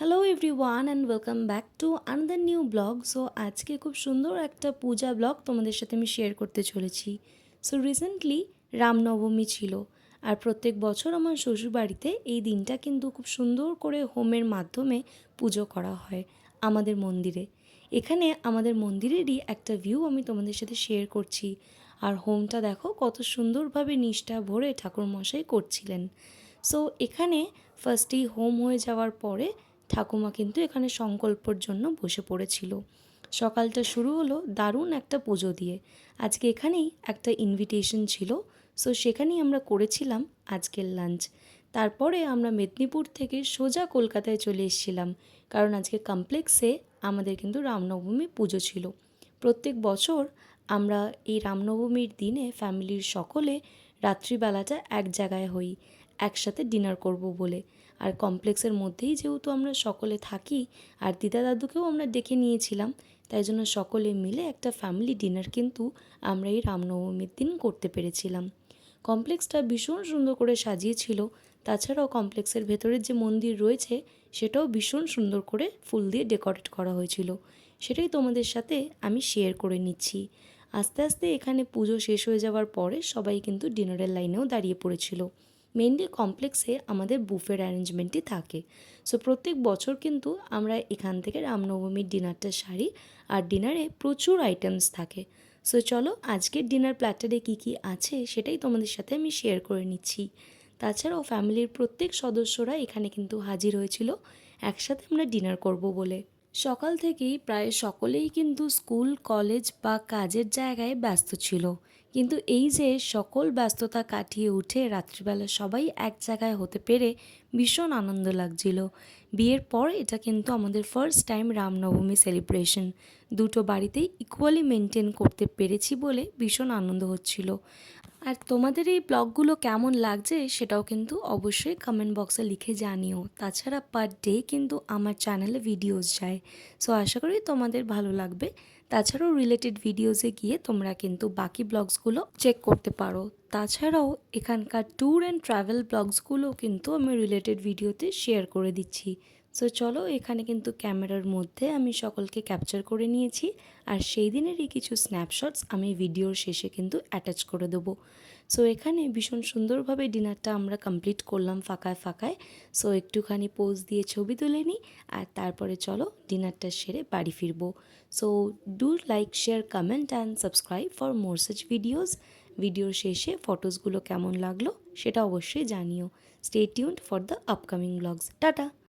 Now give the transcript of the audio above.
Hello everyone and welcome back to another new blog. So আজকে খুব সুন্দর একটা পূজা ব্লগ তোমাদের সাথে আমি শেয়ার করতে চলেছি। সো রিসেন্টলি রামনবমী ছিল, আর প্রত্যেক বছর আমার শ্বশুরবাড়িতে এই দিনটা কিন্তু খুব সুন্দর করে হোমের মাধ্যমে পুজো করা হয় আমাদের মন্দিরে। এখানে আমাদের মন্দিরেরই একটা ভিউ আমি তোমাদের সাথে শেয়ার করছি। আর হোমটা দেখো কত সুন্দরভাবে নিষ্ঠা ভরে ঠাকুরমশাই করছিলেন। সো এখানে ফার্স্টেই হোম হয়ে যাওয়ার পরে ঠাকুমা কিন্তু এখানে সংকল্পর জন্য বসে পড়েছিল। সকালটা শুরু হলো দারুণ একটা পুজো দিয়ে। আজকে এখানেই একটা ইনভিটেশন ছিল, সো সেখানেই আমরা করেছিলাম আজকের লাঞ্চ। তারপরে আমরা মেদিনীপুর থেকে সোজা কলকাতায় চলে এসেছিলাম, কারণ আজকে কমপ্লেক্সে আমাদের কিন্তু রামনবমী পুজো ছিল। প্রত্যেক বছর আমরা এই রামনবমীর দিনে ফ্যামিলির সকলে রাত্রিবেলাটা এক জায়গায় হই, একসাথে ডিনার করব বলে। আর কমপ্লেক্সের মধ্যেই যেহেতু আমরা সকলে থাকি, আর দিদা দাদুকেও আমরা ডেকে নিয়েছিলাম, তাই জন্য সকলে মিলে একটা ফ্যামিলি ডিনার কিন্তু আমরা এই রামনবমীর দিন করতে পেরেছিলাম। কমপ্লেক্সটা ভীষণ সুন্দর করে সাজিয়েছিল। তাছাড়াও কমপ্লেক্সের ভেতরের যে মন্দির রয়েছে সেটাও ভীষণ সুন্দর করে ফুল দিয়ে ডেকোরেট করা হয়েছিল। সেটাই তোমাদের সাথে আমি শেয়ার করে নিচ্ছি। আস্তে আস্তে এখানে পুজো শেষ হয়ে যাওয়ার পরে সবাই কিন্তু ডিনারের লাইনেও দাঁড়িয়ে পড়েছিল। মেইনলি কমপ্লেক্সে আমাদের বুফের অ্যারেঞ্জমেন্টই থাকে। সো প্রত্যেক বছর কিন্তু আমরা এখান থেকে রামনবমীর ডিনারটা সারি, আর ডিনারে প্রচুর আইটেমস থাকে। সো চলো আজকের ডিনার প্ল্যাটারে কী কী আছে সেটাই তোমাদের সাথে আমি শেয়ার করে নিচ্ছি। তাছাড়াও ফ্যামিলির প্রত্যেক সদস্যরা এখানে কিন্তু হাজির হয়েছিল একসাথে আমরা ডিনার করব বলে। সকাল থেকেই প্রায় সকলেই কিন্তু স্কুল, কলেজ বা কাজের জায়গায় ব্যস্ত ছিল, কিন্তু এই যে সকল ব্যস্ততা কাটিয়ে উঠে রাত্রিবেলা সবাই এক জায়গায় হতে পেরে ভীষণ আনন্দ লাগছিল। বিয়ের পর এটা কিন্তু আমাদের ফার্স্ট টাইম রামনবমী সেলিব্রেশন। দুটো বাড়িতেই ইকুয়ালি মেনটেন করতে পেরেছি বলে ভীষণ আনন্দ হচ্ছিল। আর তোমাদের এই ব্লগগুলো কেমন লাগছে সেটাও কিন্তু অবশ্যই কমেন্ট বক্সে লিখে জানিও। তাছাড়া পার ডে কিন্তু আমার চ্যানেলে ভিডিওস যায়, সো আশা করি তোমাদের ভালো লাগবে। তাছাড়াও রিলেটেড ভিডিওসে গিয়ে তোমরা কিন্তু বাকি ব্লগসগুলো চেক করতে পারো। তাছাড়াও এখানকার ট্যুর অ্যান্ড ট্রাভেল ব্লগসগুলো কিন্তু আমি রিলেটেড ভিডিওতে শেয়ার করে দিচ্ছি। সো চলো, এখানে কিন্তু ক্যামেরার মধ্যে আমি সকলকে ক্যাপচার করে নিয়েছি, আর সেই দিনেরই কিছু স্ন্যাপশটস আমি ভিডিওর শেষে কিন্তু অ্যাটাচ করে দেবো। সো এখানে ভীষণ সুন্দরভাবে ডিনারটা আমরা কমপ্লিট করলাম ফাঁকায় ফাঁকায়। সো একটুখানি পোজ দিয়ে ছবি তুলে নিই, আর তারপরে চলো ডিনারটা সেরে বাড়ি ফিরবো। So do like, share, comment and subscribe for more such videos. ভিডিওর শেষে ফটোসগুলো কেমন লাগলো সেটা অবশ্যই জানিও। Stay tuned for the upcoming blogs. Tata.